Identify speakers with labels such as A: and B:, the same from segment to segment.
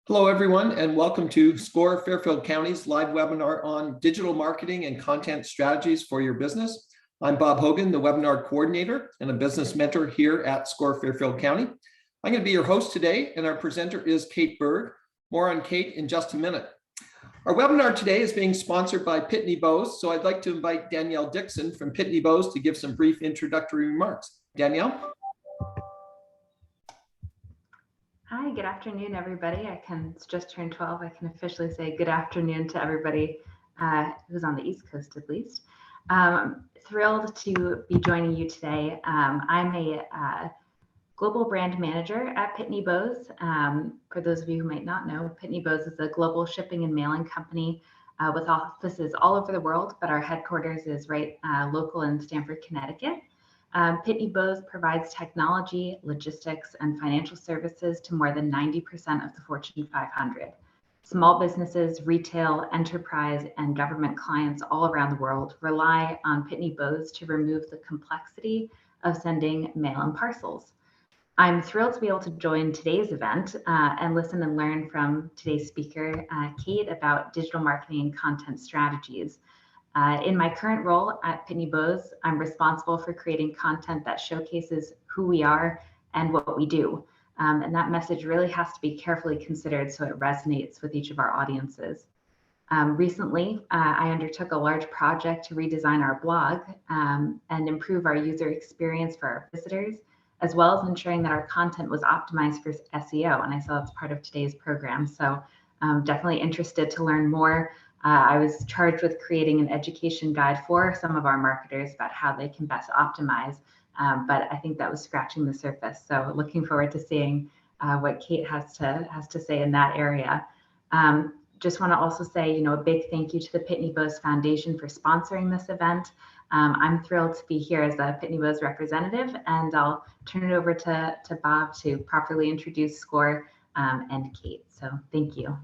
A: Hello, everyone, and welcome to SCORE Fairfield County's live webinar on digital marketing and content strategies for your business. I'm Bob Hogan, the webinar coordinator and a business mentor here at SCORE Fairfield County. I'm going to be your host today, and our presenter is Kate Berg. More on Kate in just a minute. Our webinar today is being sponsored by Pitney Bowes, so I'd like to invite Danielle Dixon from Pitney Bowes to give some brief introductory remarks. Danielle?
B: Hi, good afternoon, everybody. It's just turned 12. I can officially say good afternoon to everybody who's on the East Coast, at least. Thrilled to be joining you today. I'm a global brand manager at Pitney Bowes. For those of you who might not know, Pitney Bowes is a global shipping and mailing company with offices all over the world, but our headquarters is right local in Stamford, Connecticut. Pitney Bowes provides technology, logistics, and financial services to more than 90% of the Fortune 500. Small businesses, retail, enterprise, and government clients all around the world rely on Pitney Bowes to remove the complexity of sending mail and parcels. I'm thrilled to be able to join today's event and listen and learn from today's speaker, Kate, about digital marketing and content strategies. In my current role at Pitney Bowes, I'm responsible for creating content that showcases who we are and what we do. And that message really has to be carefully considered so it resonates with each of our audiences. Recently, I undertook a large project to redesign our blog and improve our user experience for our visitors, as well as ensuring that our content was optimized for SEO. And I saw that's part of today's program. So definitely interested to learn more. I was charged with creating an education guide for some of our marketers about how they can best optimize, but I think that was scratching the surface. So looking forward to seeing what Kate has to say in that area. Just want to also say, a big thank you to the Pitney Bowes Foundation for sponsoring this event. I'm thrilled to be here as a Pitney Bowes representative, and I'll turn it over to Bob to properly introduce SCORE and Kate. So thank you.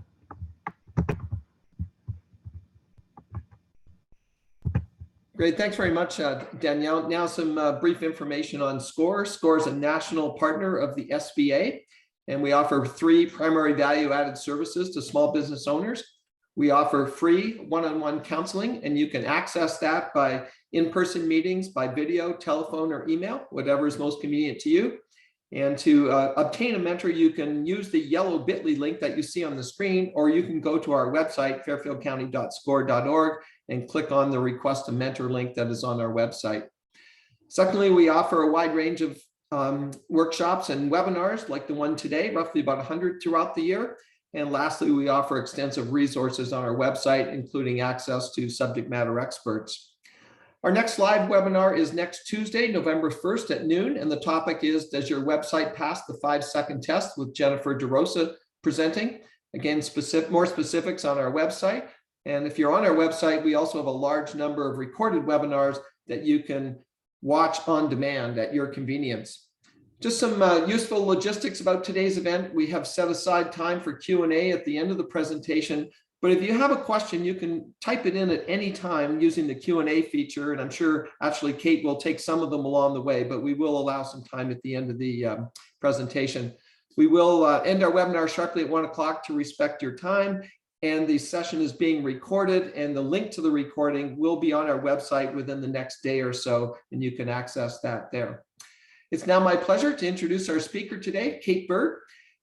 A: Great, thanks very much, Danielle. Now some brief information on SCORE. SCORE is a national partner of the SBA, and we offer 3 primary value-added services to small business owners. We offer free one-on-one counseling, and you can access that by in-person meetings, by video, telephone, or email, whatever is most convenient to you. And to obtain a mentor, you can use the yellow bit.ly link that you see on the screen, or you can go to our website, fairfieldcounty.score.org, and click on the request a mentor link that is on our website. Secondly, we offer a wide range of workshops and webinars like the one today, roughly about 100 throughout the year. And lastly, we offer extensive resources on our website, including access to subject matter experts. Our next live webinar is next Tuesday, November 1st at noon, and the topic is, does your website pass the 5-second test, with Jennifer DeRosa presenting. Again, more specifics on our website. And if you're on our website, we also have a large number of recorded webinars that you can watch on demand at your convenience. Just some useful logistics about today's event. We have set aside time for Q&A at the end of the presentation. But if you have a question, you can type it in at any time using the Q&A feature. And I'm sure actually Kate will take some of them along the way, but we will allow some time at the end of the presentation. We will end our webinar sharply at 1 o'clock to respect your time. And the session is being recorded, and the link to the recording will be on our website within the next day or so, and you can access that there. It's now my pleasure to introduce our speaker today, Kate Berg.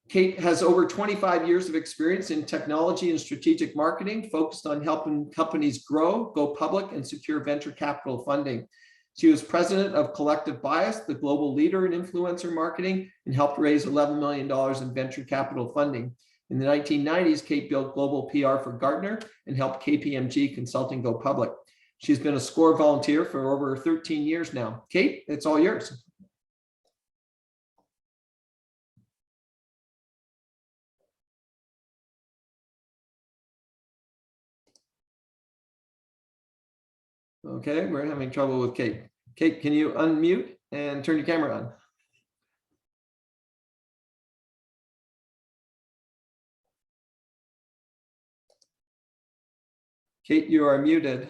A: Kate has over 25 years of experience in technology and strategic marketing, focused on helping companies grow, go public, and secure venture capital funding. She was president of Collective Bias, the global leader in influencer marketing, and helped raise $11 million in venture capital funding. In the 1990s, Kate built global PR for Gartner and helped KPMG Consulting go public. She's been a SCORE volunteer for over 13 years now. Kate, it's all yours. Okay, we're having trouble with Kate. Kate, can you unmute and turn your camera on? Kate, you are muted.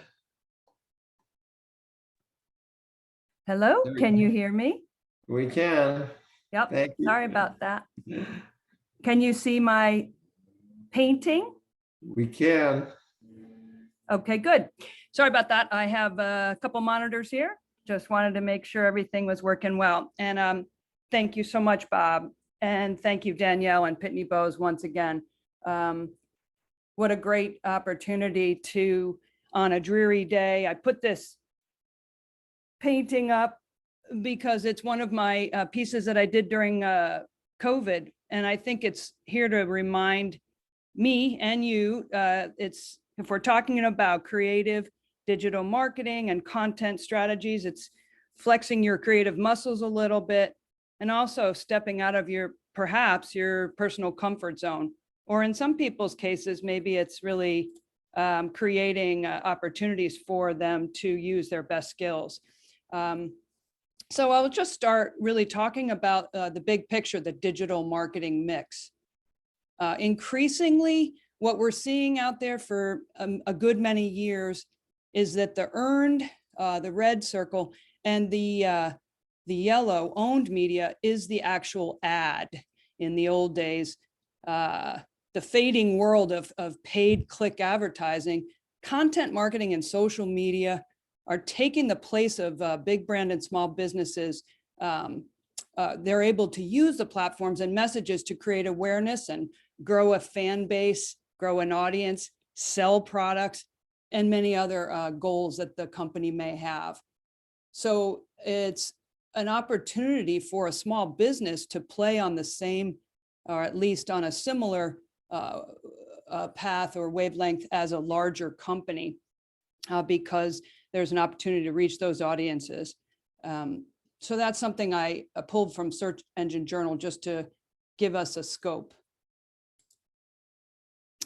C: Hello, can you hear me?
A: We can.
C: Yep,
A: Thank you.
C: sorry about that. Can you see my painting?
A: We can.
C: Okay, good. Sorry about that. I have a couple monitors here. Just wanted to make sure everything was working well. And thank you so much, Bob. And thank you, Danielle and Pitney Bowes, once again. What a great opportunity to, on a dreary day, I put this painting up because it's one of my pieces that I did during COVID. And I think it's here to remind me and you, if we're talking about creative digital marketing and content strategies, it's flexing your creative muscles a little bit and also stepping out of perhaps your personal comfort zone. Or in some people's cases, maybe it's really creating opportunities for them to use their best skills. So I'll just start really talking about the big picture, the digital marketing mix. Increasingly, what we're seeing out there for a good many years is that the earned, the red circle, and the yellow owned media is the actual ad. In the old days, the fading world of paid click advertising, content marketing and social media are taking the place of big brand and small businesses. They're able to use the platforms and messages to create awareness and grow a fan base, grow an audience, sell products, and many other goals that the company may have. So it's an opportunity for a small business to play on the same, or at least on a similar path or wavelength as a larger company, because there's an opportunity to reach those audiences. So that's something I pulled from Search Engine Journal just to give us a scope.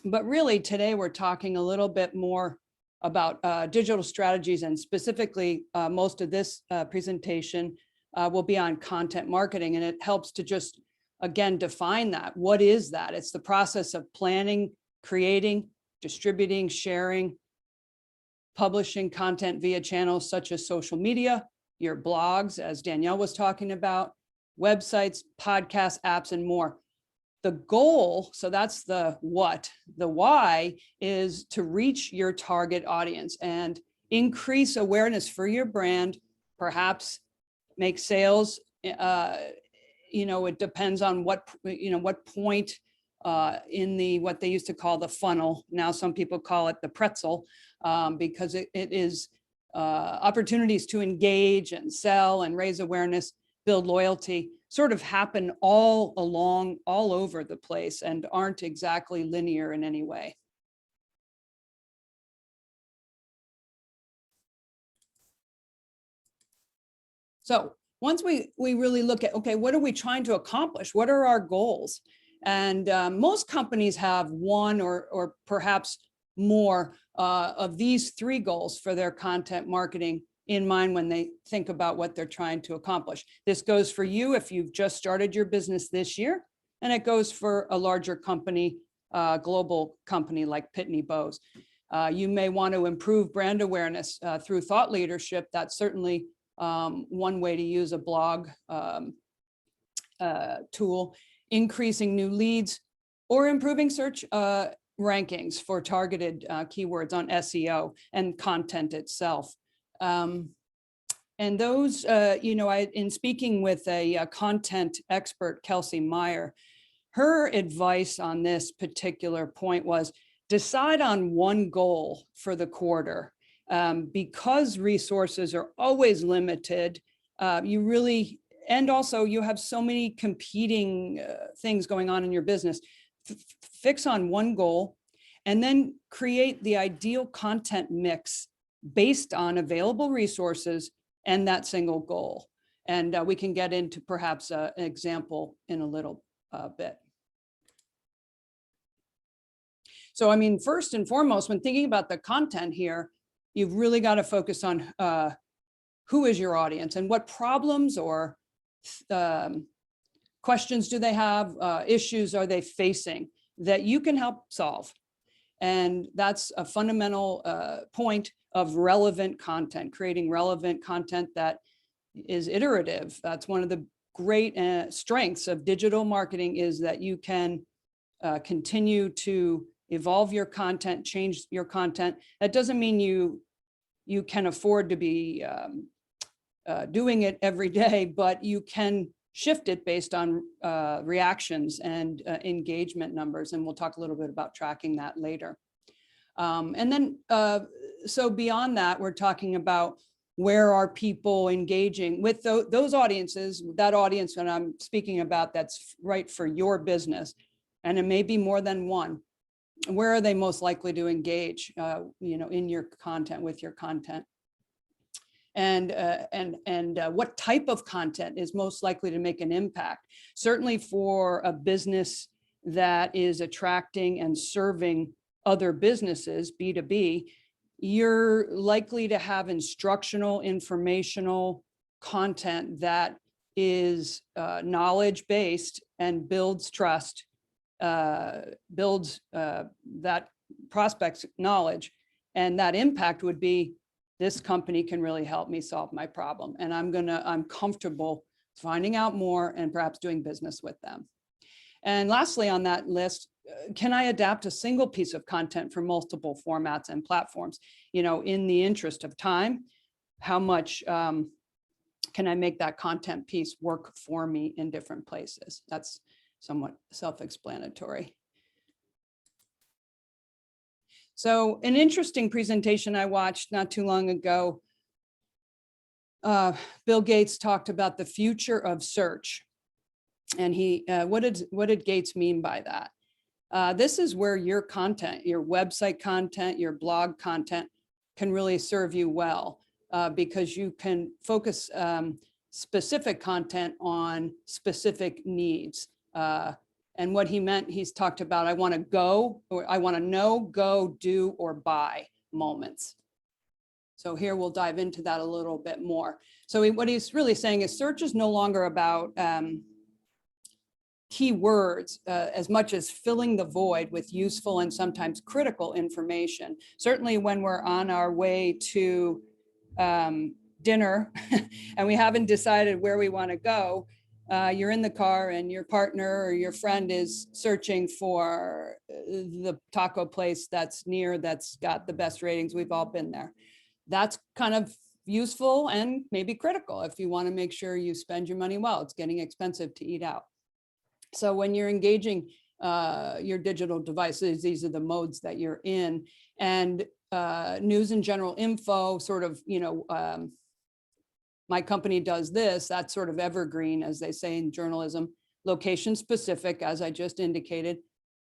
C: But really today we're talking a little bit more about digital strategies, and specifically most of this presentation will be on content marketing, and it helps to just, again, define that. What is that? It's the process of planning, creating, distributing, sharing, publishing content via channels such as social media, your blogs, as Danielle was talking about, websites, podcasts, apps, and more. The goal, so that's the what, the why is to reach your target audience and increase awareness for your brand, perhaps make sales. It depends on what point in what they used to call the funnel. Now some people call it the pretzel, because it is opportunities to engage and sell and raise awareness, build loyalty, sort of happen all over the place and aren't exactly linear in any way. So once we really look at, okay, what are we trying to accomplish? What are our goals? And most companies have one or perhaps more of these three goals for their content marketing in mind when they think about what they're trying to accomplish. This goes for you if you've just started your business this year, and it goes for a larger company, global company like Pitney Bowes. You may want to improve brand awareness through thought leadership. That's certainly one way to use a blog tool, increasing new leads, or improving search rankings for targeted keywords on SEO and content itself. And those, in speaking with a content expert, Kelsey Meyer, her advice on this particular point was decide on one goal for the quarter. Because resources are always limited, and also you have so many competing things going on in your business. Fix on one goal and then create the ideal content mix based on available resources and that single goal. And we can get into perhaps an example in a little bit. So, I mean, first and foremost, when thinking about the content here, you've really got to focus on who is your audience and what problems or questions do they have, issues are they facing that you can help solve. And that's a fundamental point of relevant content, creating relevant content that is iterative. That's one of the great strengths of digital marketing, is that you can continue to evolve your content, change your content. That doesn't mean you can afford to be doing it every day, but you can shift it based on reactions and engagement numbers. And we'll talk a little bit about tracking that later. And then, so beyond that, we're talking about where are people engaging with those audiences, that audience that I'm speaking about that's right for your business. And it may be more than one. Where are they most likely to engage, in your content, with your content? And what type of content is most likely to make an impact? Certainly for a business that is attracting and serving other businesses, B2B, you're likely to have instructional, informational content that is knowledge-based and builds trust, builds that prospect's knowledge. And that impact would be, this company can really help me solve my problem. And I'm comfortable finding out more and perhaps doing business with them. And lastly on that list, can I adapt a single piece of content for multiple formats and platforms? In the interest of time, how much can I make that content piece work for me in different places? That's somewhat self-explanatory. So an interesting presentation I watched not too long ago, Bill Gates talked about the future of search. And what did Gates mean by that? This is where your content, your website content, your blog content can really serve you well, because you can focus specific content on specific needs. And what he meant, he's talked about, I want to go, or I want to know, go, do, or buy moments. So here we'll dive into that a little bit more. So what he's really saying is search is no longer about keywords as much as filling the void with useful and sometimes critical information. Certainly when we're on our way to dinner and we haven't decided where we want to go, you're in the car and your partner or your friend is searching for the taco place that's near, that's got the best ratings. We've all been there. That's kind of useful and maybe critical if you want to make sure you spend your money well. It's getting expensive to eat out. So when you're engaging your digital devices, these are the modes that you're in, and news and general info, sort of, my company does this, that's sort of evergreen, as they say in journalism. Location specific, as I just indicated,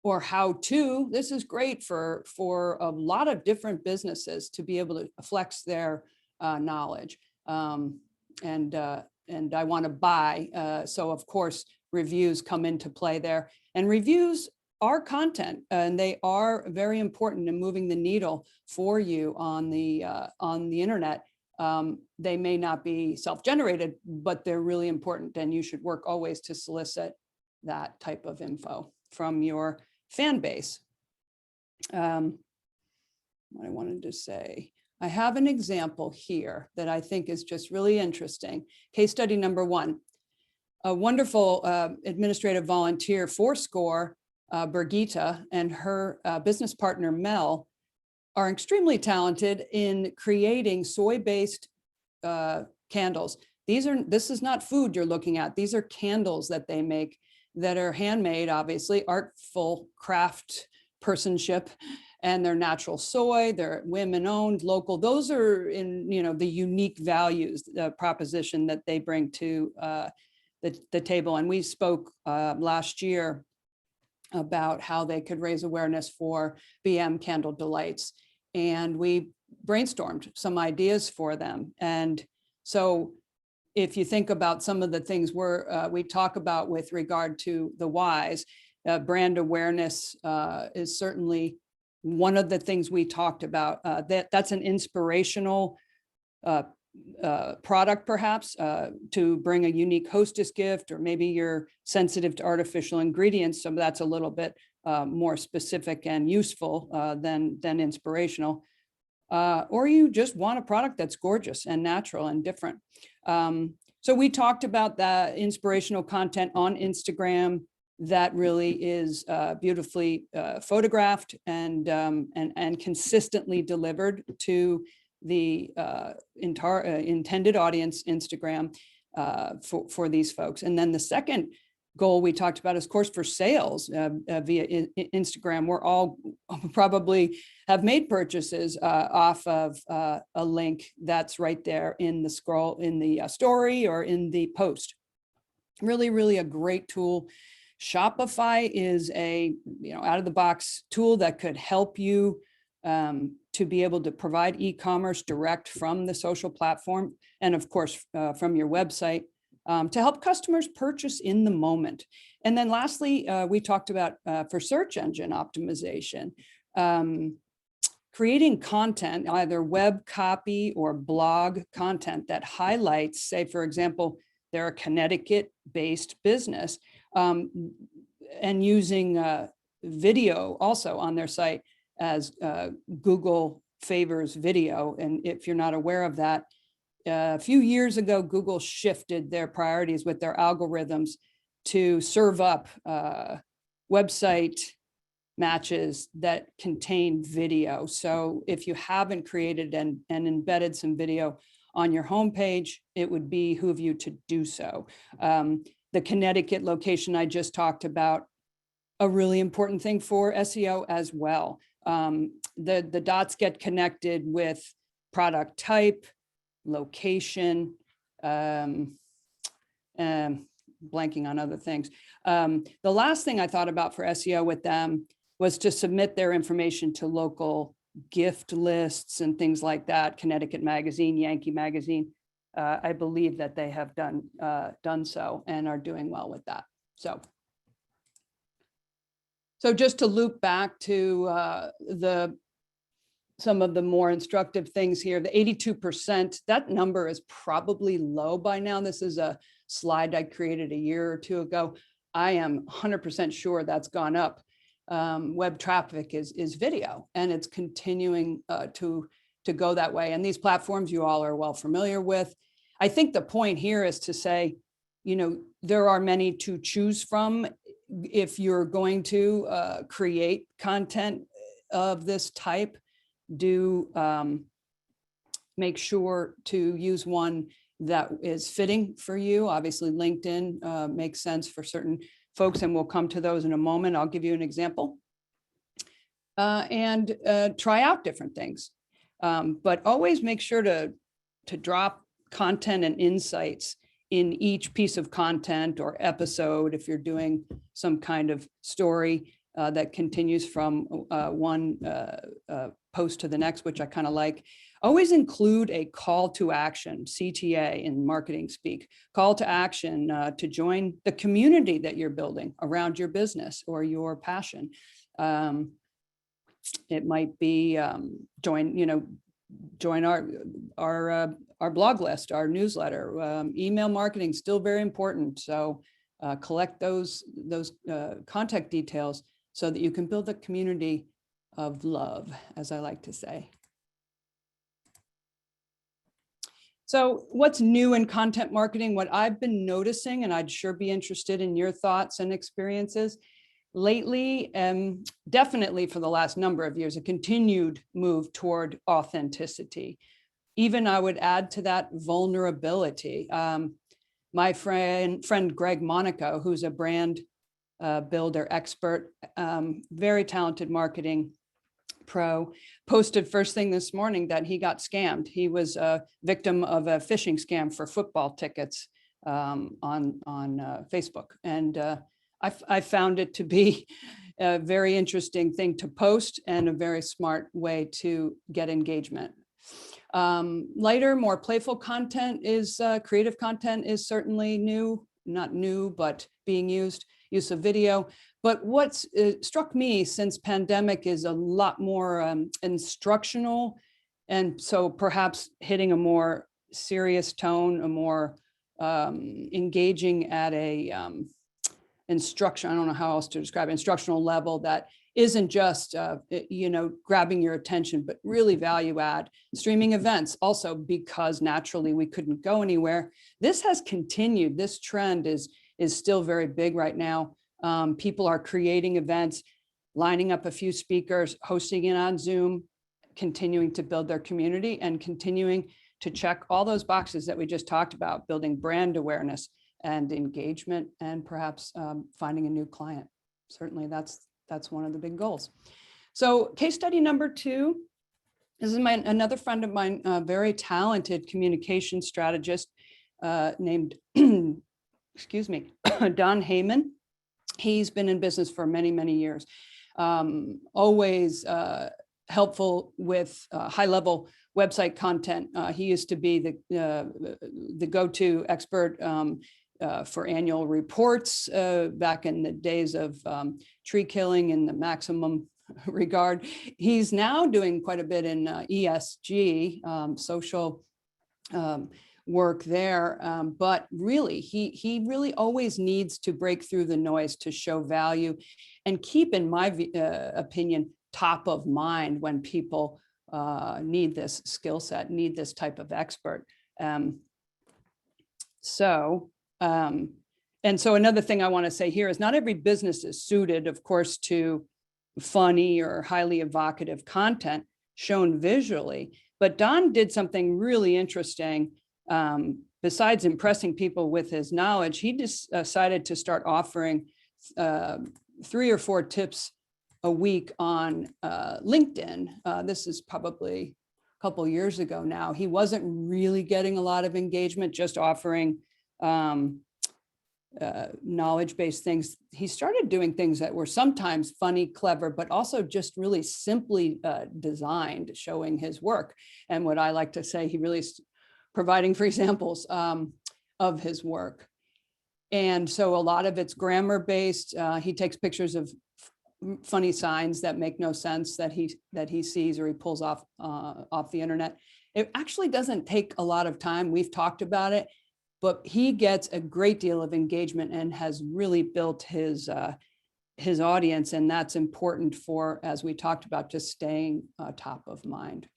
C: or how to, this is great for a lot of different businesses to be able to flex their knowledge. And I want to buy, so of course, reviews come into play there. And reviews are content, and they are very important in moving the needle for you on the internet. They may not be self-generated, but they're really important, and you should work always to solicit that type of info from your fan base. What I wanted to say, I have an example here that I think is just really interesting. Case study number 1. A wonderful administrative volunteer for SCORE, Birgitta, and her business partner, Mel, are extremely talented in creating soy-based candles. This is not food you're looking at. These are candles that they make that are handmade, obviously, artful craft personship, and they're natural soy, they're women-owned, local. Those are in, the unique values, the proposition that they bring to the table. And we spoke last year about how they could raise awareness for BM Candle Delights. And we brainstormed some ideas for them. And so if you think about some of the things we talk about with regard to the whys, brand awareness is certainly one of the things we talked about. That's an inspirational product, perhaps, to bring a unique hostess gift, or maybe you're sensitive to artificial ingredients, so that's a little bit more specific and useful than inspirational. Or you just want a product that's gorgeous and natural and different. So we talked about that inspirational content on Instagram, that really is beautifully photographed and consistently delivered to the intended audience, Instagram, for these folks. And then the second goal we talked about is, of course, for sales via Instagram. We're all probably have made purchases off of a link that's right there in the scroll, in the story or in the post. Really, really a great tool. Shopify is a out of the box tool that could help you to be able to provide e-commerce direct from the social platform, and of course from your website, to help customers purchase in the moment. And then lastly, we talked about for search engine optimization, creating content, either web copy or blog content that highlights, say, for example, they're a Connecticut-based business, and using video also on their site, as Google favors video. And if you're not aware of that, a few years ago, Google shifted their priorities with their algorithms to serve up website matches that contain video. So if you haven't created and embedded some video on your homepage, it would behoove you to do so. The Connecticut location I just talked about, a really important thing for SEO as well. The dots get connected with product type, location, blanking on other things. The last thing I thought about for SEO with them was to submit their information to local gift lists and things like that. Connecticut Magazine, Yankee Magazine. I believe that they have done so and are doing well with that. So just to loop back to some of the more instructive things here, the 82%, that number is probably low by now. This is a slide I created a year or two ago. I am 100% sure that's gone up. Web traffic is video, and it's continuing to go that way. And these platforms you all are well familiar with. I think the point here is to say, there are many to choose from. If you're going to create content of this type, do make sure to use one that is fitting for you. Obviously, LinkedIn makes sense for certain folks, and we'll come to those in a moment. I'll give you an example. And try out different things. But always make sure to drop content and insights in each piece of content or episode, if you're doing some kind of story that continues from one post to the next, which I kind of like. Always include a call to action, CTA in marketing speak, call to action to join the community that you're building around your business or your passion. It might be join our blog list, our newsletter. Email marketing still very important. So collect those contact details so that you can build a community of love, as I like to say. So what's new in content marketing? What I've been noticing, and I'd sure be interested in your thoughts and experiences lately, definitely for the last number of years, a continued move toward authenticity. Even I would add to that vulnerability. My friend Greg Monaco, who's a brand builder expert, very talented marketing pro, posted first thing this morning that he got scammed. He was a victim of a phishing scam for football tickets on Facebook. And I found it to be a very interesting thing to post and a very smart way to get engagement. Lighter, more playful content is creative content is certainly new, not new, but being used, use of video. But what's struck me since pandemic is a lot more instructional. And so perhaps hitting a more serious tone, a more engaging at a instruction, I don't know how else to describe it, instructional level that isn't just, grabbing your attention, but really value add. Streaming events also, because naturally we couldn't go anywhere. This has continued. This trend is still very big right now. People are creating events, lining up a few speakers, hosting it on Zoom, continuing to build their community and continuing to check all those boxes that we just talked about, building brand awareness and engagement, and perhaps finding a new client. Certainly that's one of the big goals. So case study number 2, this is another friend of mine, a very talented communication strategist named, excuse me, Don Heyman. He's been in business for many, many years. Always helpful with high-level website content. He used to be the go-to expert for annual reports back in the days of tree killing and the maximum regard. He's now doing quite a bit in ESG, social work there, but really he really always needs to break through the noise to show value and keep, in my opinion, top of mind when people need this skill set, need this type of expert. And so another thing I want to say here is not every business is suited, of course, to funny or highly evocative content shown visually, but Don did something really interesting. Besides impressing people with his knowledge, he decided to start offering 3 or 4 tips a week on LinkedIn. This is probably a couple years ago now. He wasn't really getting a lot of engagement, just offering knowledge-based things. He started doing things that were sometimes funny, clever, but also just really simply designed, showing his work. And what I like to say, he really providing free samples of his work. And so a lot of it's grammar based. He takes pictures of funny signs that make no sense that he sees or he pulls off the internet. It actually doesn't take a lot of time. We've talked about it, but he gets a great deal of engagement and has really built his audience. And that's important for, as we talked about, just staying top of mind.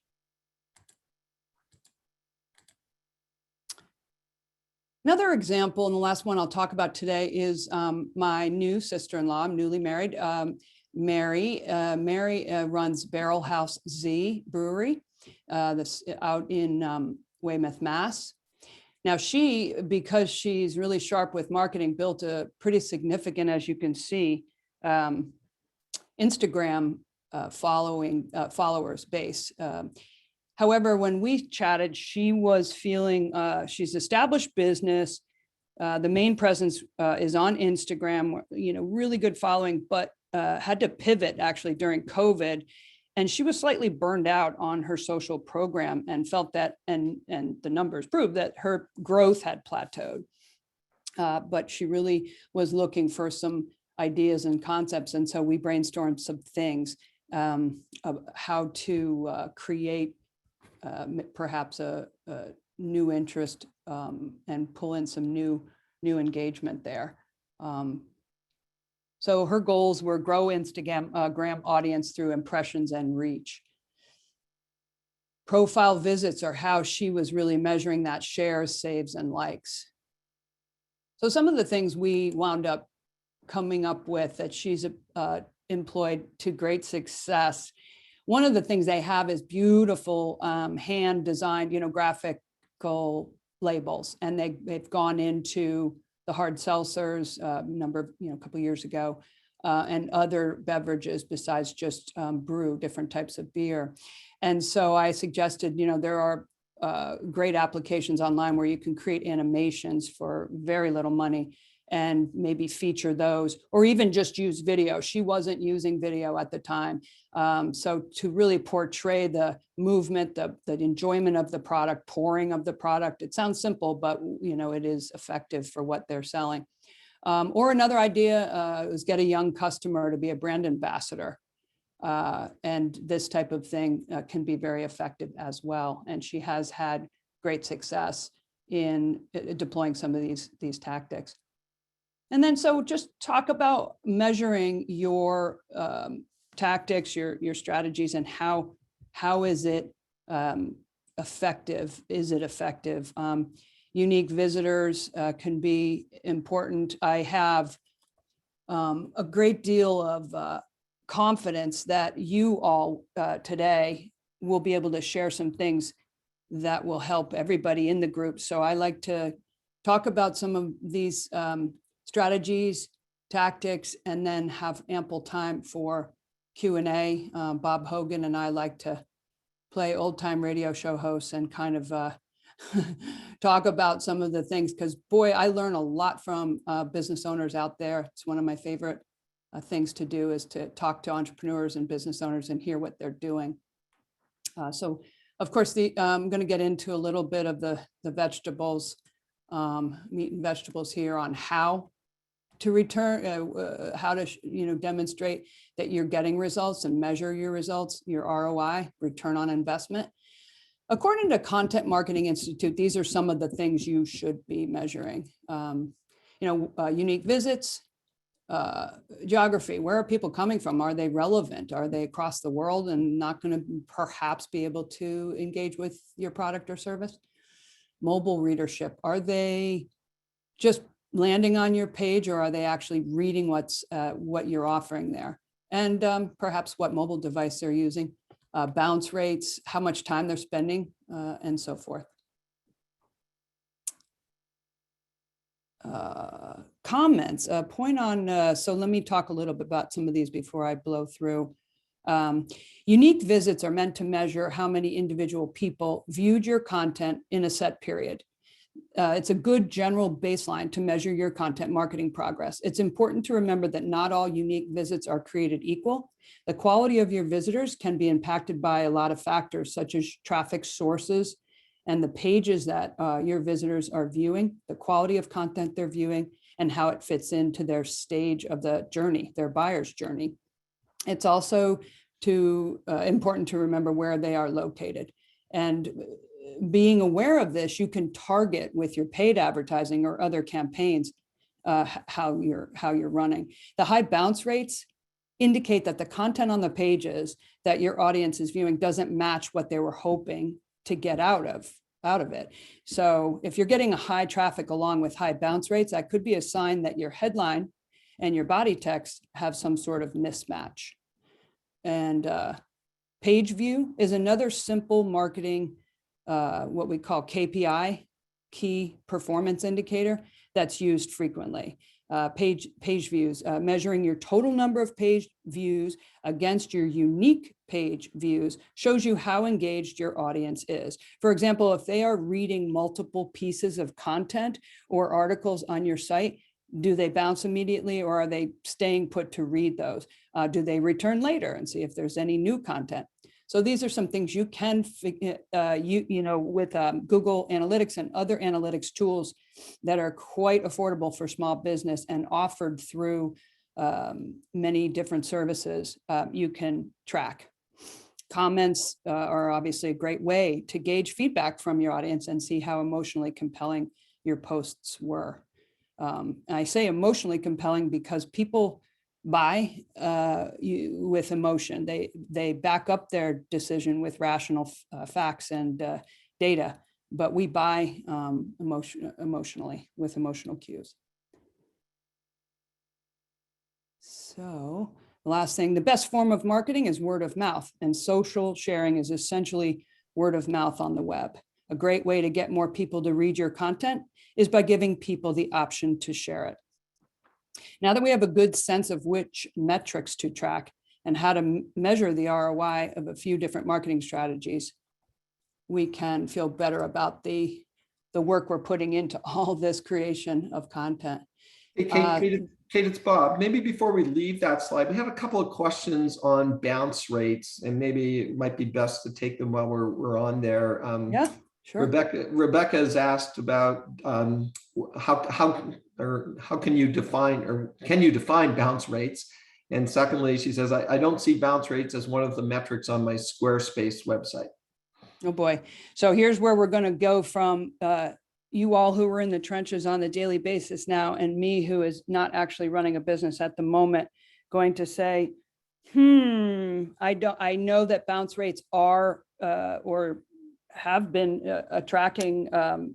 C: Another example, and the last one I'll talk about today, is my new sister-in-law. I'm newly married. Mary runs Barrel House Z Brewery that's out in Weymouth, Mass. Now because she's really sharp with marketing, built a pretty significant, as you can see, Instagram followers base. However, when we chatted, she was feeling, she's established business. The main presence is on Instagram, really good following, but had to pivot actually during COVID. And she was slightly burned out on her social program and felt that, and the numbers prove that her growth had plateaued. But she really was looking for some ideas and concepts. And so we brainstormed some things of how to create perhaps a new interest and pull in some new engagement there. So her goals were grow Instagram audience through impressions and reach. Profile visits are how she was really measuring that, shares, saves, and likes. So some of the things we wound up coming up with that she's employed to great success. One of the things they have is beautiful hand designed, graphical labels, and they've gone into the hard seltzers a couple of years ago, and other beverages besides just brew, different types of beer. And so I suggested, there are great applications online where you can create animations for very little money and maybe feature those, or even just use video. She wasn't using video at the time. So to really portray the movement, the enjoyment of the product, pouring of the product, it sounds simple, but it is effective for what they're selling. Or another idea was get a young customer to be a brand ambassador. And this type of thing can be very effective as well. And she has had great success in deploying some of these tactics. And then so just talk about measuring your tactics, your strategies, and how is it effective? Is it effective? Unique visitors can be important. I have a great deal of confidence that you all today will be able to share some things that will help everybody in the group. So I like to talk about some of these strategies, tactics, and then have ample time for Q&A. Bob Hogan and I like to play old time radio show hosts and kind of talk about some of the things, because boy, I learn a lot from business owners out there. It's one of my favorite things to do, is to talk to entrepreneurs and business owners and hear what they're doing. So of course, I'm going to get into a little bit of the vegetables, meat and vegetables here on how to return, how to demonstrate that you're getting results and measure your results, your ROI, return on investment. According to Content Marketing Institute, these are some of the things you should be measuring. Unique visits, geography, where are people coming from? Are they relevant? Are they across the world and not going to perhaps be able to engage with your product or service? Mobile readership, are they just landing on your page, or are they actually reading what you're offering there? And perhaps what mobile device they're using, bounce rates, how much time they're spending, and so forth. Comments, point on, so let me talk a little bit about some of these before I blow through. Unique visits are meant to measure how many individual people viewed your content in a set period. It's a good general baseline to measure your content marketing progress. It's important to remember that not all unique visits are created equal. The quality of your visitors can be impacted by a lot of factors, such as traffic sources and the pages that your visitors are viewing, the quality of content they're viewing, and how it fits into their stage of the journey, their buyer's journey. It's also important to remember where they are located. And being aware of this, you can target with your paid advertising or other campaigns how you're running. The high bounce rates indicate that the content on the pages that your audience is viewing doesn't match what they were hoping to get out of it. So if you're getting a high traffic along with high bounce rates, that could be a sign that your headline and your body text have some sort of mismatch. And page view is another simple marketing, what we call KPI, key performance indicator, that's used frequently. Page views, measuring your total number of page views against your unique page views shows you how engaged your audience is. For example, if they are reading multiple pieces of content or articles on your site, do they bounce immediately, or are they staying put to read those? Do they return later and see if there's any new content? So these are some things you can, with Google Analytics and other analytics tools that are quite affordable for small business and offered through many different services, you can track. Comments are obviously a great way to gauge feedback from your audience and see how emotionally compelling your posts were. I say emotionally compelling because people buy with emotion. They back up their decision with rational facts and data, but we buy emotionally with emotional cues. So the last thing, the best form of marketing is word of mouth, and social sharing is essentially word of mouth on the web. A great way to get more people to read your content is by giving people the option to share it. Now that we have a good sense of which metrics to track and how to measure the ROI of a few different marketing strategies, we can feel better about the work we're putting into all this creation of content.
A: Hey, Kate, it's Bob. Maybe before we leave that slide, we have a couple of questions on bounce rates, and maybe it might be best to take them while we're on there.
C: Yeah, sure.
A: Rebecca has asked about how can you define bounce rates? And secondly, she says, I don't see bounce rates as one of the metrics on my Squarespace website.
C: Oh boy. So here's where we're going to go from you all who are in the trenches on a daily basis now, and me who is not actually running a business at the moment, going to say, I know that bounce rates are or have been a tracking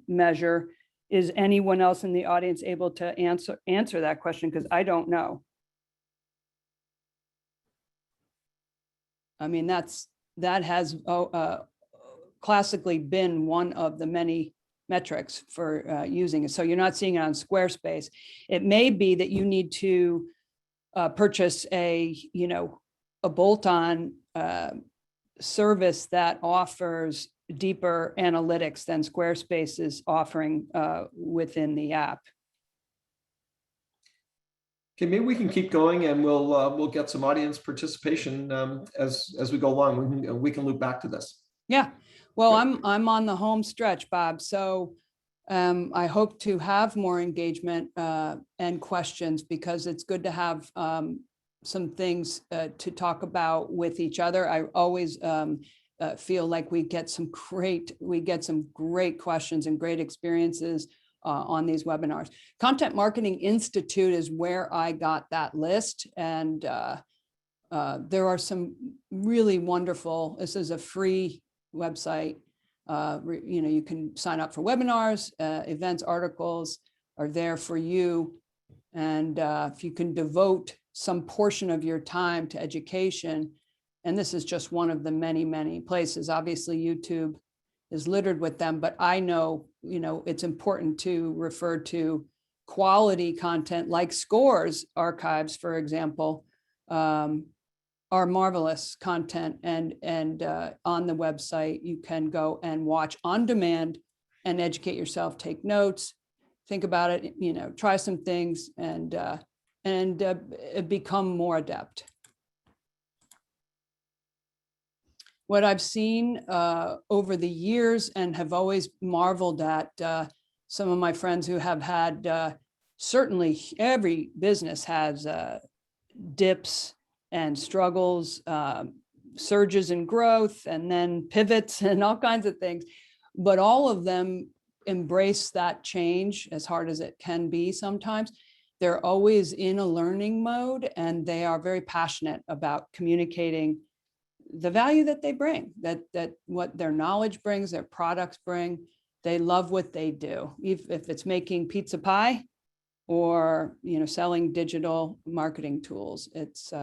C: measure. Is anyone else in the audience able to answer that question? Because I don't know. I mean, that has classically been one of the many metrics for using it. So you're not seeing it on Squarespace. It may be that you need to purchase a bolt-on service that offers deeper analytics than Squarespace is offering within the app.
A: Okay, maybe we can keep going, and we'll get some audience participation as we go along. We can loop back to this.
C: Yeah, well, I'm on the home stretch, Bob. So I hope to have more engagement and questions, because it's good to have some things to talk about with each other. I always feel like we get some great questions and great experiences on these webinars. Content Marketing Institute is where I got that list, and there are some really wonderful. This is a free website. You can sign up for webinars, events, articles are there for you, and if you can devote some portion of your time to education, and this is just one of the many places. Obviously, YouTube is littered with them, but I know, it's important to refer to quality content like Scores archives, for example, are marvelous content, and on the website you can go and watch on demand and educate yourself, take notes, think about it, try some things, and become more adept. What I've seen over the years, and have always marveled at, some of my friends who have had, certainly every business has dips and struggles, surges in growth, and then pivots and all kinds of things. But all of them embrace that change, as hard as it can be sometimes. They're always in a learning mode, and they are very passionate about communicating the value that they bring, that what their knowledge brings, their products bring. They love what they do, if it's making pizza pie or selling digital marketing tools. It's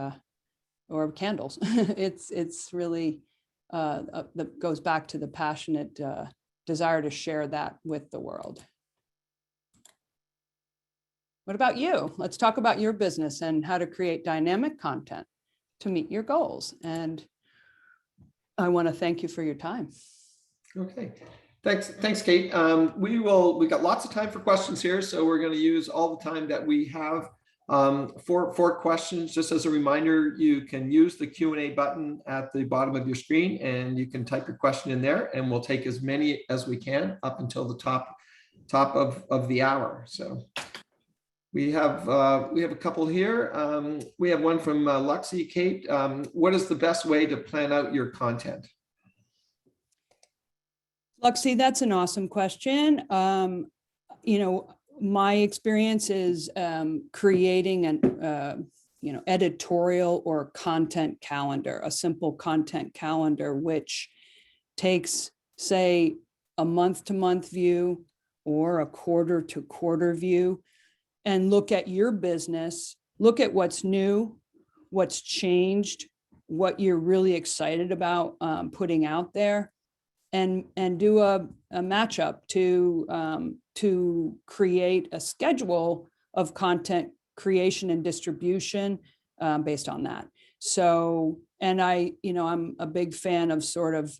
C: or candles. It's really that goes back to the passionate desire to share that with the world. What about you? Let's talk about your business and how to create dynamic content to meet your goals. And I want to thank you for your time.
A: Okay, thanks, Kate. We got lots of time for questions here, so we're going to use all the time that we have for questions. Just as a reminder, you can use the Q&A button at the bottom of your screen, and you can type your question in there, and we'll take as many as we can up until the top of the hour. So we have a couple here. We have one from Luxie. Kate, what is the best way to plan out your content?
C: Luxie, that's an awesome question. My experience is creating an editorial or content calendar, a simple content calendar, which takes, say, a month-to-month view or a quarter-to-quarter view, and look at your business, look at what's new, what's changed, what you're really excited about putting out there, and do a matchup to create a schedule of content creation and distribution based on that. So, and I'm a big fan of sort of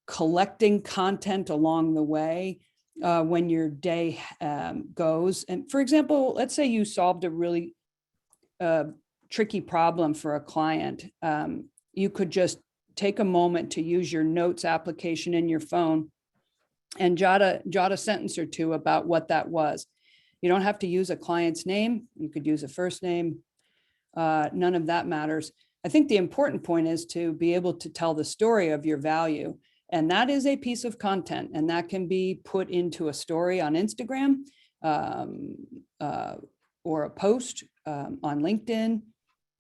C: collecting content along the way when your day goes. And for example, let's say you solved a really tricky problem for a client. You could just take a moment to use your notes application in your phone and jot a sentence or two about what that was. You don't have to use a client's name. You could use a first name. None of that matters. I think the important point is to be able to tell the story of your value. And that is a piece of content, and that can be put into a story on Instagram or a post on LinkedIn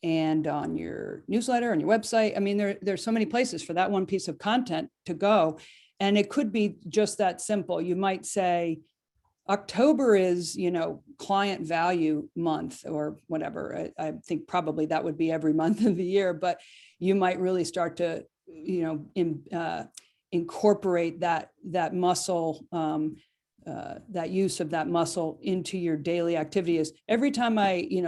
C: and on your newsletter, on your website. I mean, there's so many places for that one piece of content to go. And it could be just that simple. You might say, October is, client value month or whatever. I think probably that would be every month of the year, but you might really start to, incorporate that muscle, that use of that muscle into your daily activity. Is every time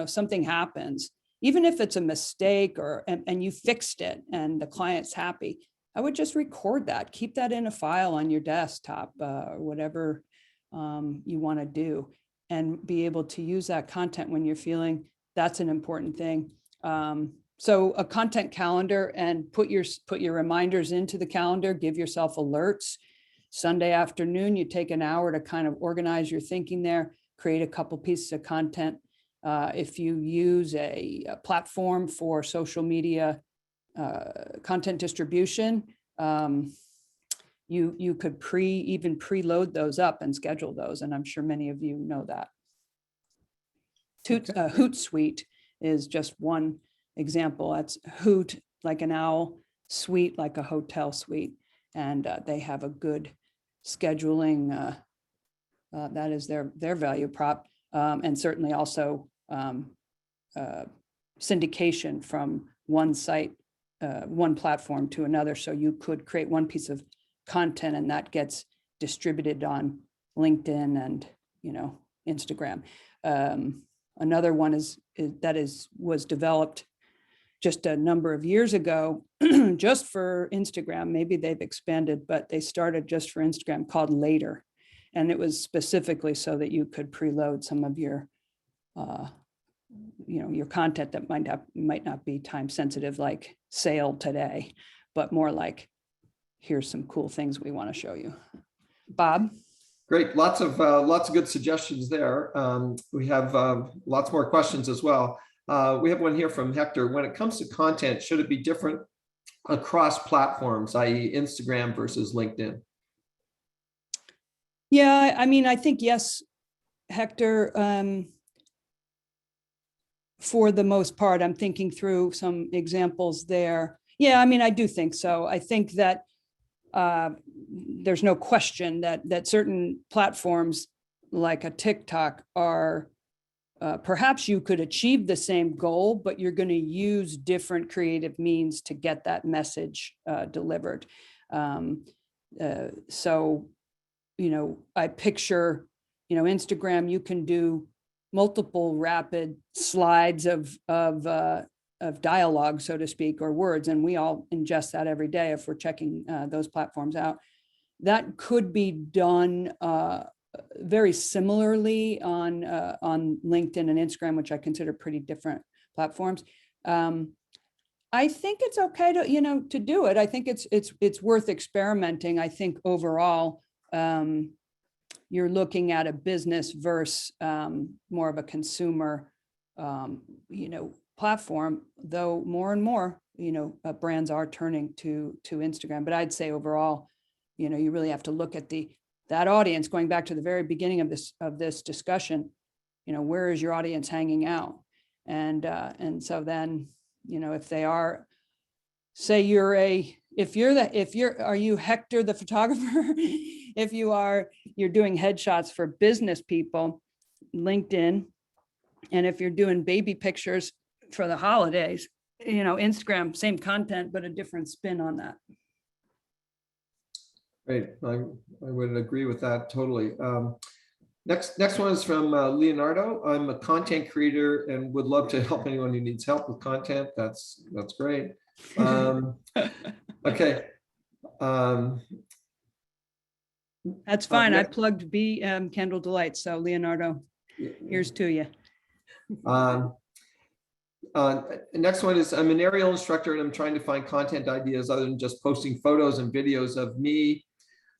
C: something happens, even if it's a mistake and you fixed it and the client's happy, I would just record that, keep that in a file on your desktop, or whatever you want to do, and be able to use that content when you're feeling that's an important thing. So a content calendar, and put your reminders into the calendar, give yourself alerts. Sunday afternoon, you take an hour to kind of organize your thinking there, create a couple pieces of content. If you use a platform for social media content distribution, you could even preload those up and schedule those. And I'm sure many of you know that. Hootsuite is just one example. That's hoot like an owl, suite like a hotel suite. And they have a good scheduling, that is their value prop. And certainly also syndication from one site, one platform to another. So you could create one piece of content and that gets distributed on LinkedIn and Instagram. Another one was developed just a number of years ago, just for Instagram. Maybe they've expanded, but they started just for Instagram, called Later, and it was specifically so that you could preload some of your your content that might not be time sensitive, like sale today, but more like, here's some cool things we want to show you. Bob?
A: Great, lots of good suggestions there. We have lots more questions as well. We have one here from Hector. When it comes to content, should it be different across platforms, i.e. Instagram versus LinkedIn?
C: Yeah, I mean, I think yes, Hector. For the most part, I'm thinking through some examples there. Yeah, I mean, I do think so. I think that there's no question that certain platforms like a TikTok are, perhaps you could achieve the same goal, but you're going to use different creative means to get that message delivered. So, I picture, Instagram, you can do multiple rapid slides of dialogue, so to speak, or words, and we all ingest that every day if we're checking those platforms out. That could be done very similarly on LinkedIn and Instagram, which I consider pretty different platforms. I think it's okay to do it. I think it's worth experimenting. I think overall, you're looking at a business versus more of a consumer, platform, though more and more, brands are turning to Instagram. But I'd say overall, you really have to look at that audience, going back to the very beginning of this discussion, where is your audience hanging out? And so then, if they are, say are you Hector the photographer? If you're doing headshots for business people, LinkedIn. And if you're doing baby pictures for the holidays, Instagram, same content, but a different spin on that.
A: Great, I would agree with that totally. Next one is from Leonardo. I'm a content creator and would love to help anyone who needs help with content. That's great. Okay.
C: That's fine. I plugged Candle Delight. So Leonardo, here's to you.
A: Next one is, I'm an aerial instructor and I'm trying to find content ideas other than just posting photos and videos of me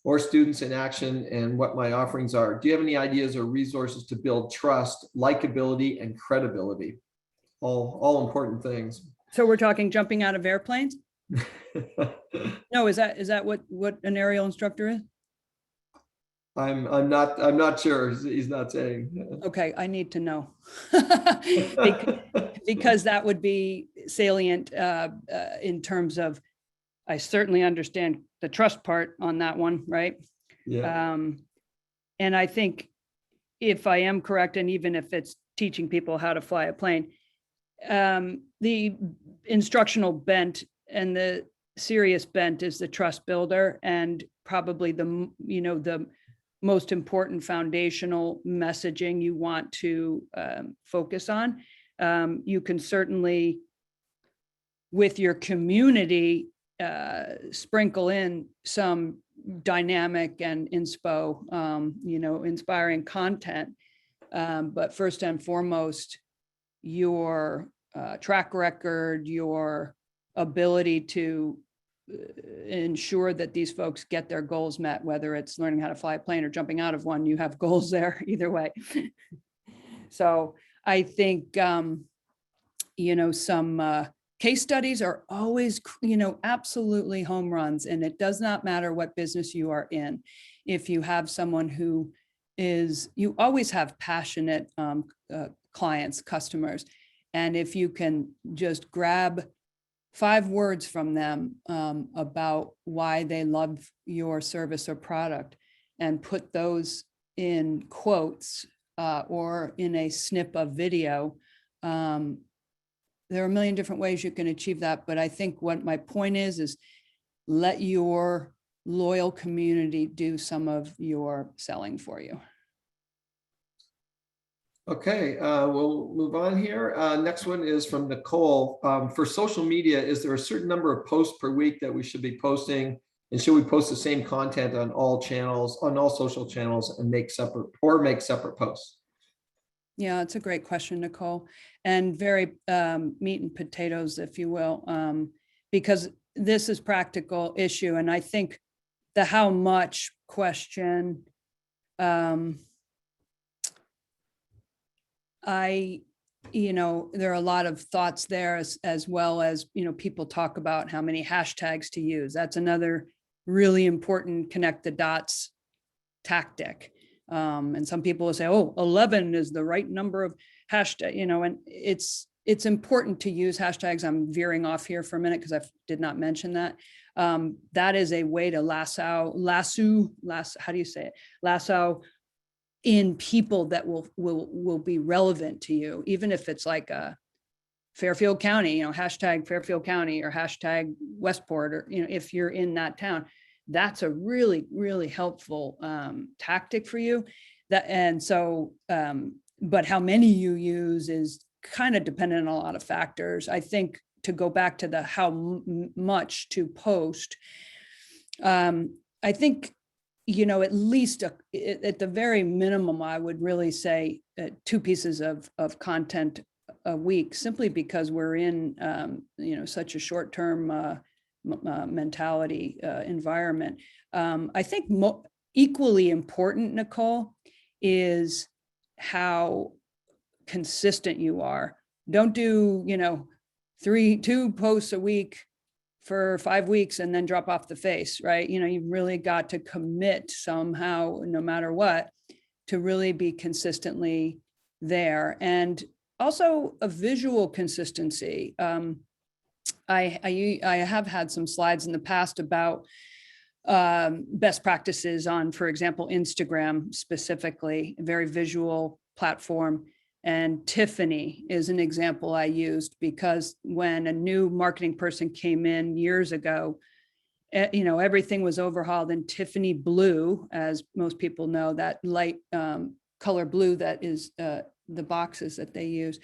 A: or students in action and what my offerings are. Do you have any ideas or resources to build trust, likability, and credibility? All important things.
C: So we're talking jumping out of airplanes? No, is that what an aerial instructor is?
A: I'm not sure. He's not saying.
C: Okay, I need to know. because that would be salient in terms of, I certainly understand the trust part on that one, right?
A: Yeah.
C: And I think, if I am correct, and even if it's teaching people how to fly a plane, the instructional bent and the serious bent is the trust builder, and probably the most important foundational messaging you want to focus on. You can certainly, with your community, sprinkle in some dynamic and inspiring content. But first and foremost, your track record, your ability to ensure that these folks get their goals met, whether it's learning how to fly a plane or jumping out of one, you have goals there either way. So I think, some case studies are always, absolutely home runs, and it does not matter what business you are in. If you have someone who you always have passionate clients, customers, and if you can just grab 5 words from them about why they love your service or product and put those in quotes or in a snip of video, there are a million different ways you can achieve that. But I think what my point is let your loyal community do some of your selling for you.
A: Okay, we'll move on here. Next one is from Nicole. For social media, is there a certain number of posts per week that we should be posting? And should we post the same content on all channels, on all social channels, and make separate posts?
C: Yeah, it's a great question, Nicole, and very meat and potatoes, if you will, because this is practical issue. And I think the how much question, there are a lot of thoughts there, as well as, people talk about how many hashtags to use. That's another really important connect the dots tactic. And some people will say, 11 is the right number of hashtag, and it's important to use hashtags. I'm veering off here for a minute because I did not mention that. That is a way to lasso, how do you say it? Lasso in people that will be relevant to you, even if it's like a Fairfield County, hashtag Fairfield County or hashtag Westport, or, if you're in that town. That's a really, really helpful tactic for you. But how many you use is kind of dependent on a lot of factors. I think, to go back to the how much to post, I think, at least at the very minimum, I would really say 2 pieces of content a week, simply because we're in, such a short-term mentality environment. I think equally important, Nicole, is how consistent you are. Don't do, 2 posts a week for 5 weeks and then drop off the face, right? You've really got to commit somehow, no matter what, to really be consistently there. And also a visual consistency. I have had some slides in the past about best practices on, for example, Instagram specifically, a very visual platform. And Tiffany is an example I used, because when a new marketing person came in years ago, everything was overhauled in Tiffany blue, as most people know, that light color blue that is the boxes that they use,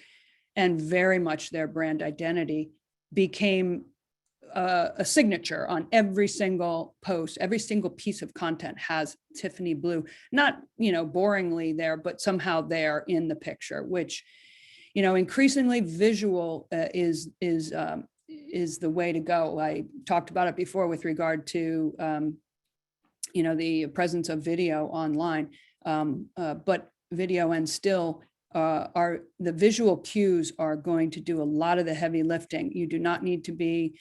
C: and very much their brand identity became a signature on every single post. Every single piece of content has Tiffany blue, not, boringly there, but somehow there in the picture, which, increasingly visual is the way to go. I talked about it before with regard to, the presence of video online, but video and still the visual cues are going to do a lot of the heavy lifting. You do not need to be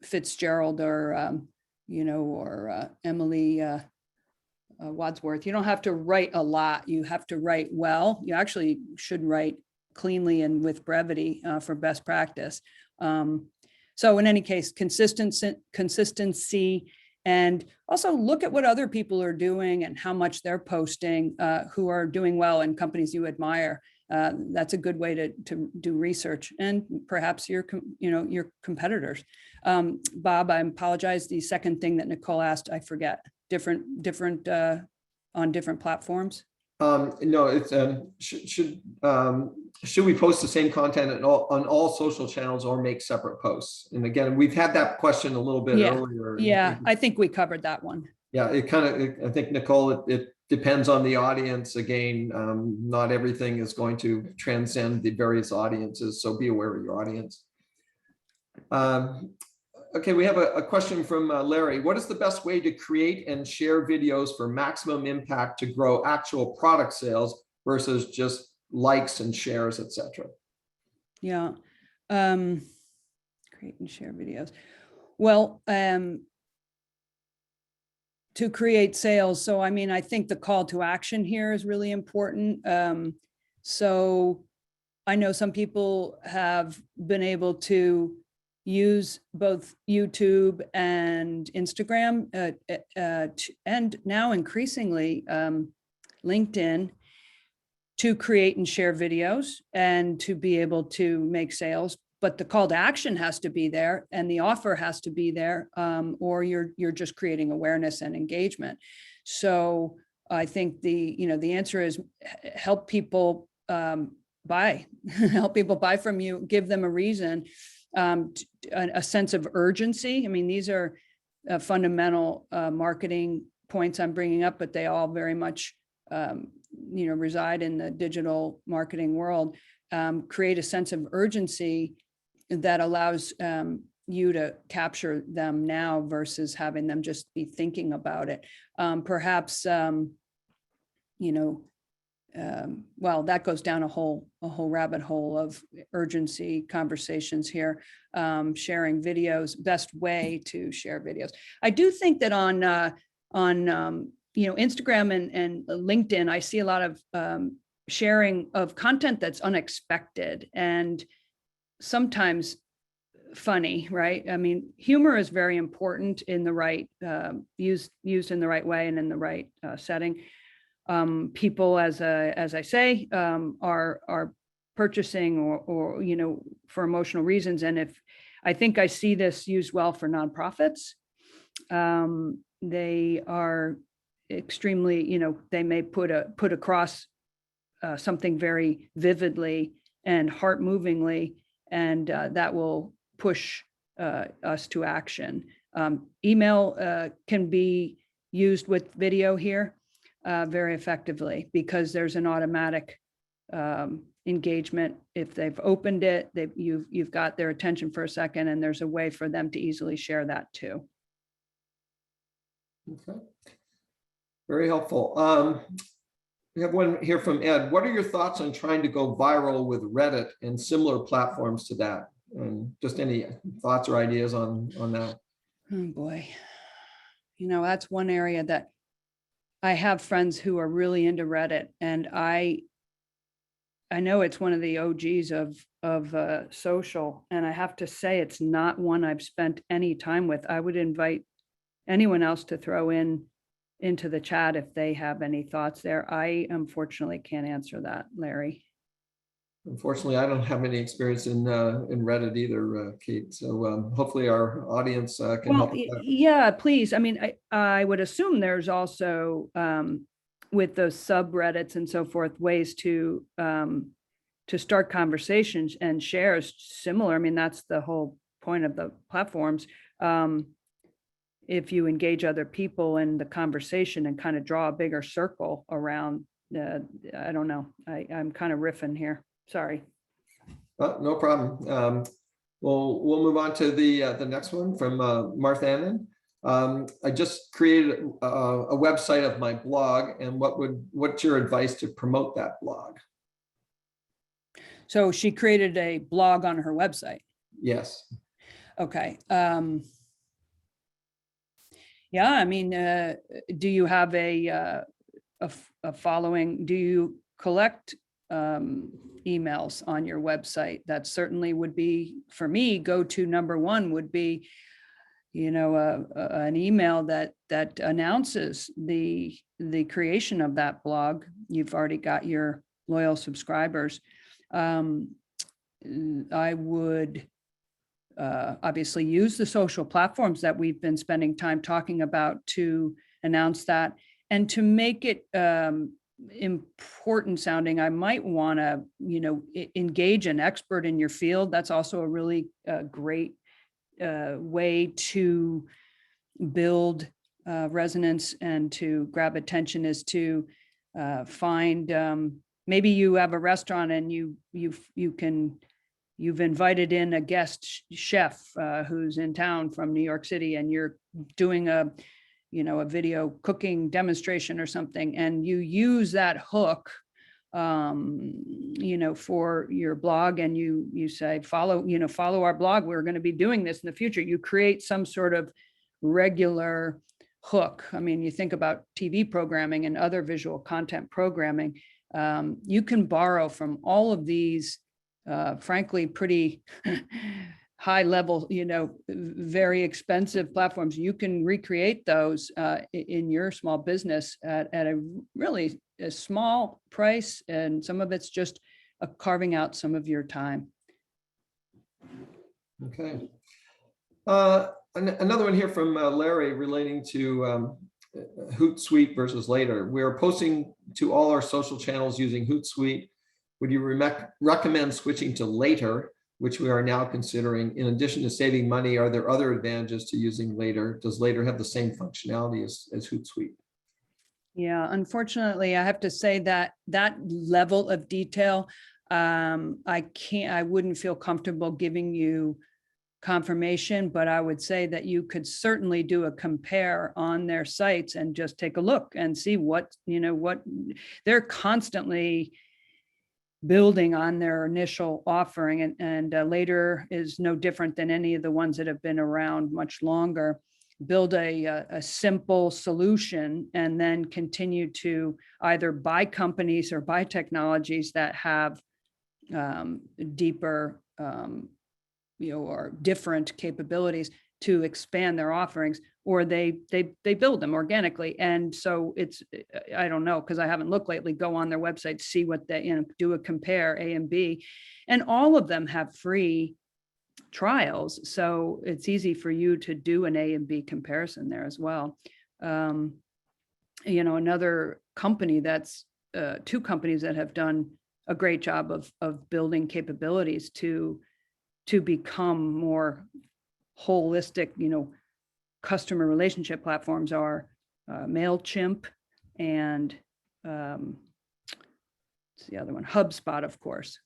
C: Fitzgerald or Emily Wadsworth. You don't have to write a lot. You have to write well. You actually should write cleanly and with brevity for best practice. So in any case, consistency And also look at what other people are doing and how much they're posting, who are doing well in companies you admire. That's a good way to do research, and perhaps your competitors. Bob, I apologize. The second thing that Nicole asked, I forget. Different on different platforms.
A: No, it's should we post the same content on all social channels or make separate posts? And again, we've had that question a little bit earlier.
C: Yeah, I think we covered that one.
A: Yeah, I think, Nicole, it depends on the audience. Again, not everything is going to transcend the various audiences, so be aware of your audience. Okay, we have a question from Larry. What is the best way to create and share videos for maximum impact to grow actual product sales versus just likes and shares, etc.?
C: Yeah, create and share videos. Well, to create sales. So, I mean, I think the call to action here is really important. So I know some people have been able to use both YouTube and Instagram, and now increasingly LinkedIn, to create and share videos and to be able to make sales. But the call to action has to be there, and the offer has to be there, or you're just creating awareness and engagement. So I think the answer is help people buy, help people buy from you, give them a reason, a sense of urgency. I mean, these are fundamental marketing points I'm bringing up, but they all very much reside in the digital marketing world. Create a sense of urgency that allows you to capture them now versus having them just be thinking about it. Perhaps, well, that goes down a whole rabbit hole of urgency conversations here. Sharing videos, best way to share videos. I do think that on Instagram and LinkedIn, I see a lot of sharing of content that's unexpected and sometimes funny, right? I mean, humor is very important in the right used in the right way and in the right setting. People, as I say, are purchasing or for emotional reasons, and if I think I see this used well for nonprofits, they are extremely, they may put across something very vividly and heart-movingly, and that will push us to action. Email can be used with video here very effectively because there's an automatic engagement. If they've opened it, you've got their attention for a second, and there's a way for them to easily share that too.
A: Okay, very helpful. We have one here from Ed. What are your thoughts on trying to go viral with Reddit and similar platforms to that? And just any thoughts or ideas on that?
C: Oh boy, that's one area that I have friends who are really into Reddit, and I know it's one of the OGs of social, and I have to say it's not one I've spent any time with. I would invite anyone else to throw into the chat if they have any thoughts there. I unfortunately can't answer that, Larry.
A: Unfortunately, I don't have any experience in Reddit either, Kate. So hopefully our audience can help.
C: Yeah, please. I mean, I would assume there's also with those subreddits and so forth ways to start conversations and shares similar. I mean, that's the whole point of the platforms. If you engage other people in the conversation and kind of draw a bigger circle around, I don't know. I'm kind of riffing here. Sorry.
A: No problem. We'll move on to the next one from Martha Annan. I just created a website of my blog, and what's your advice to promote that blog?
C: So she created a blog on her website.
A: Yes.
C: Okay. Yeah, I mean, do you have a following? Do you collect emails on your website? That certainly would be, for me, go-to number one would be an email that announces the creation of that blog. You've already got your loyal subscribers. I would obviously use the social platforms that we've been spending time talking about to announce that, and to make it important sounding, I might want to, engage an expert in your field. That's also a really great way to build resonance and to grab attention, is to find, maybe you have a restaurant and you've invited in a guest chef who's in town from New York City, and you're doing a video cooking demonstration or something, and you use that hook, for your blog, and you say, follow our blog. We're going to be doing this in the future. You create some sort of regular hook. I mean, you think about TV programming and other visual content programming. You can borrow from all of these, frankly, pretty high level, very expensive platforms. You can recreate those in your small business at a really small price, and some of it's just carving out some of your time.
A: Okay. Another one here from Larry relating to Hootsuite versus Later. We're posting to all our social channels using Hootsuite. Would you recommend switching to Later, which we are now considering? In addition to saving money, are there other advantages to using Later? Does Later have the same functionality as Hootsuite?
C: Yeah, unfortunately, I have to say that that level of detail, I wouldn't feel comfortable giving you confirmation, but I would say that you could certainly do a compare on their sites and just take a look and see what they're constantly building on their initial offering, and Later is no different than any of the ones that have been around much longer. Build a simple solution and then continue to either buy companies or buy technologies that have deeper or different capabilities to expand their offerings, or they build them organically. And so it's, I don't know, because I haven't looked lately, go on their website, see what they, do a compare A and B, and all of them have free trials. So it's easy for you to do an A and B comparison there as well. Another company that's two companies that have done a great job of building capabilities to become more holistic, customer relationship platforms are MailChimp and what's the other one? HubSpot, of course.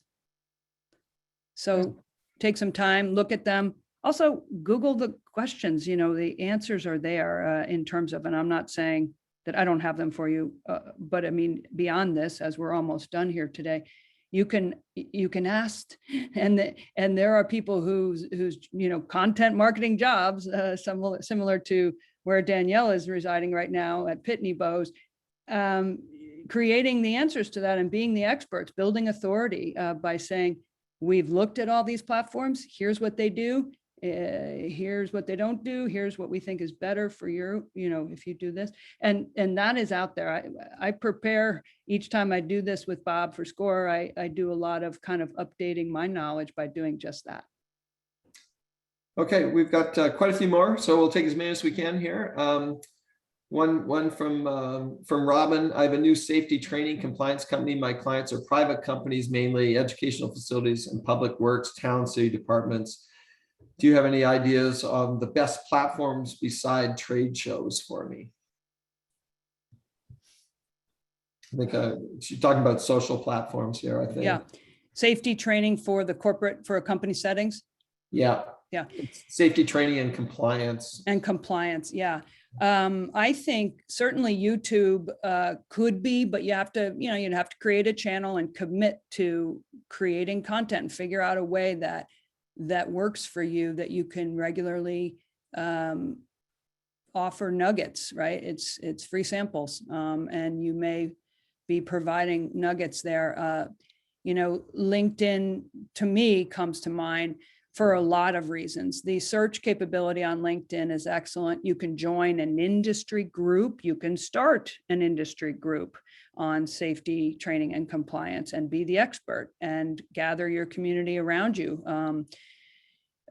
C: So take some time, look at them. Also, Google the questions. The answers are there in terms of, and I'm not saying that I don't have them for you, but I mean, beyond this, as we're almost done here today, you can ask, and there are people whose content marketing jobs, similar to where Danielle is residing right now at Pitney Bowes, creating the answers to that and being the experts, building authority by saying, we've looked at all these platforms. Here's what they do. Here's what they don't do. Here's what we think is better for you, if you do this. And that is out there. I prepare each time I do this with Bob for SCORE. I do a lot of kind of updating my knowledge by doing just that.
A: Okay, we've got quite a few more, so we'll take as many as we can here. One from Robin. I have a new safety training compliance company. My clients are private companies, mainly educational facilities and public works, town, city departments. Do you have any ideas on the best platforms beside trade shows for me? I think she's talking about social platforms here, I think.
C: Yeah, safety training for a company settings.
A: Yeah.
C: Yeah.
A: Safety training and compliance. And
C: compliance, yeah. I think certainly YouTube could be, but you have to, you'd have to create a channel and commit to creating content and figure out a way that works for you, that you can regularly offer nuggets, right? It's free samples, and you may be providing nuggets there. LinkedIn to me comes to mind. for a lot of reasons. The search capability on LinkedIn is excellent. You can join an industry group. You can start an industry group on safety training and compliance and be the expert and gather your community around you.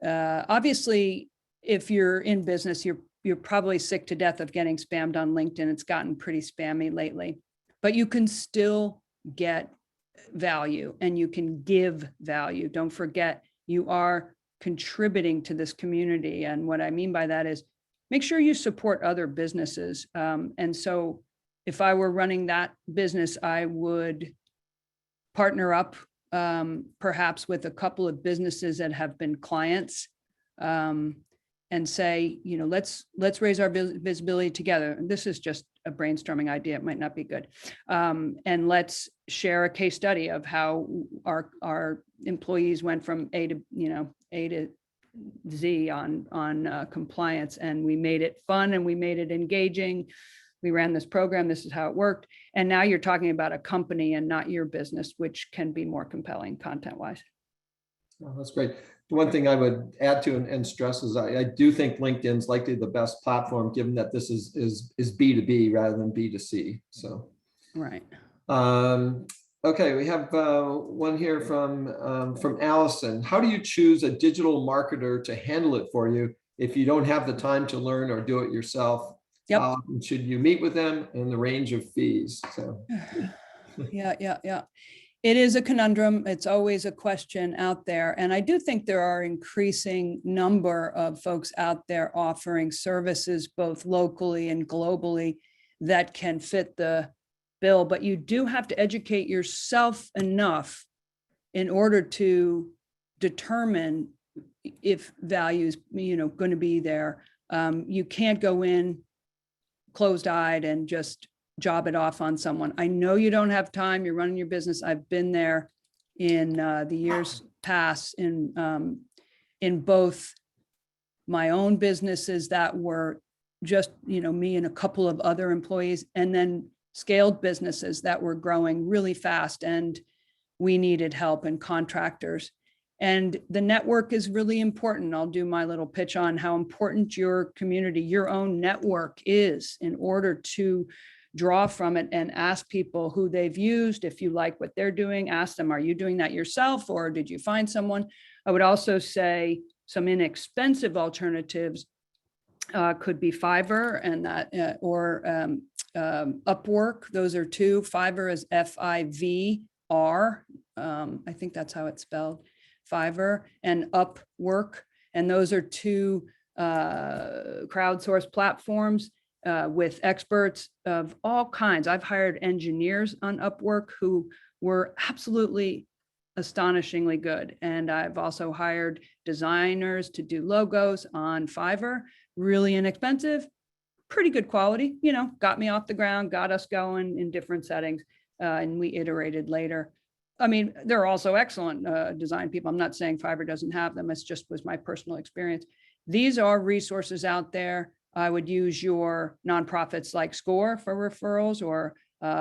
C: Obviously, if you're in business, you're probably sick to death of getting spammed on LinkedIn. It's gotten pretty spammy lately, but you can still get value and you can give value. Don't forget, you are contributing to this community. And what I mean by that is make sure you support other businesses. And so if I were running that business, I would partner up perhaps with a couple of businesses that have been clients and say, you know, let's raise our visibility together. And this is just a brainstorming idea. It might not be good. And let's share a case study of how our employees went from A to Z on compliance, and we made it fun and we made it engaging. We ran this program. This is how it worked. And now you're talking about a company and not your business, which can be more compelling content-wise.
A: Oh, that's great. The one thing I would add to and stress is I do think LinkedIn's likely the best platform, given that this is B2B rather than B2C. So,
C: right.
A: Okay, we have one here from Allison. How do you choose a digital marketer to handle it for you if you don't have the time to learn or do it yourself?
C: Yep.
A: How often should you meet with them, and the range of fees? So,
C: Yeah. It is a conundrum. It's always a question out there. And I do think there are increasing number of folks out there offering services both locally and globally that can fit the bill, but you do have to educate yourself enough in order to determine if value is, going to be there. You can't go in closed-eyed and just job it off on someone. I know you don't have time. You're running your business. I've been there in the years past in both my own businesses that were just, me and a couple of other employees, and then scaled businesses that were growing really fast and we needed help, and contractors. And the network is really important. I'll do my little pitch on how important your community, your own network is in order to draw from it and ask people who they've used. If you like what they're doing, ask them, are you doing that yourself or did you find someone? I would also say some inexpensive alternatives could be Fiverr and that, or Upwork. Those are two. Fiverr is F-I-V-R. I think that's how it's spelled. Fiverr and Upwork. And those are two crowdsourced platforms with experts of all kinds. I've hired engineers on Upwork who were absolutely astonishingly good. And I've also hired designers to do logos on Fiverr, really inexpensive, pretty good quality, got me off the ground, got us going in different settings. And we iterated later. I mean, they're also excellent design people. I'm not saying Fiverr doesn't have them. It's just was my personal experience. These are resources out there. I would use your nonprofits like SCORE for referrals, or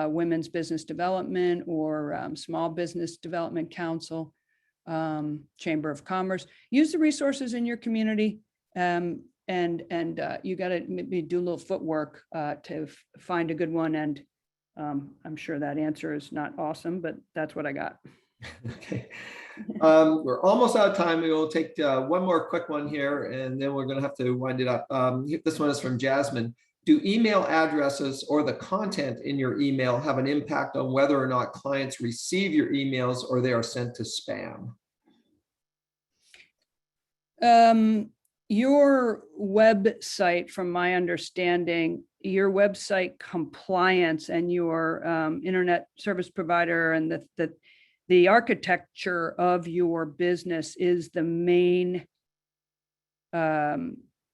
C: Women's Business Development, or Small Business Development Council, Chamber of Commerce. Use the resources in your community, and you got to maybe do a little footwork to find a good one. And I'm sure that answer is not awesome, but that's what I got.
A: Okay. We're almost out of time. We will take one more quick one here, and then we're going to have to wind it up. This one is from Jasmine. Do email addresses or the content in your email have an impact on whether or not clients receive your emails or they are sent to spam?
C: Your website, from my understanding, your website compliance and your internet service provider and the architecture of your business is the main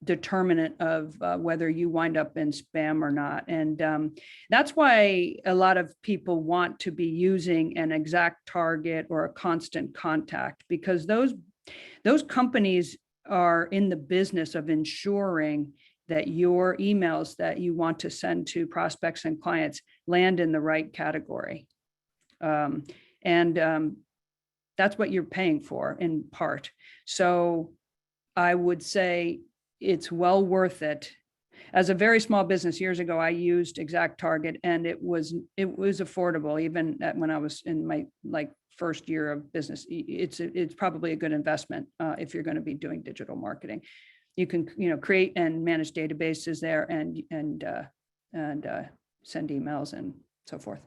C: determinant of whether you wind up in spam or not. And that's why a lot of people want to be using an exact target or a constant contact, because those companies are in the business of ensuring that your emails that you want to send to prospects and clients land in the right category. that's what you're paying for in part. So I would say it's well worth it. As a very small business years ago, I used ExactTarget, and it was affordable even when I was in my first year of business. It's probably a good investment if you're going to be doing digital marketing. You can create and manage databases there and send emails and so forth.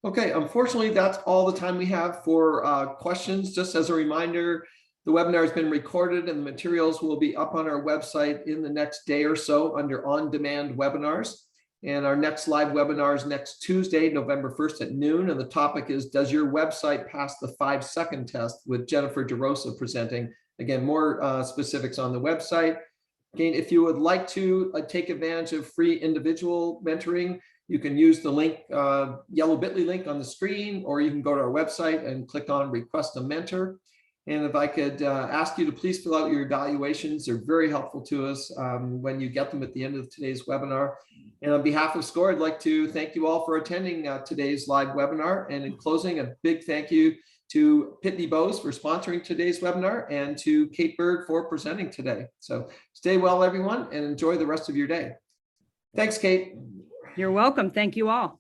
A: Okay, unfortunately, that's all the time we have for questions. Just as a reminder, the webinar has been recorded and the materials will be up on our website in the next day or so under on-demand webinars. And our next live webinar is next Tuesday, November 1st at noon. And the topic is, does your website pass the 5-second test, with Jennifer DeRosa presenting. Again, more specifics on the website. Again, if you would like to take advantage of free individual mentoring, you can use the link, yellow bit.ly link on the screen, or you can go to our website and click on request a mentor. And if I could ask you to please fill out your evaluations, they're very helpful to us when you get them at the end of today's webinar. And on behalf of SCORE, I'd like to thank you all for attending today's live webinar. And in closing, a big thank you to Pitney Bowes for sponsoring today's webinar, and to Kate Berg for presenting today. So stay well, everyone, and enjoy the rest of your day. Thanks, Kate.
C: You're welcome. Thank you all.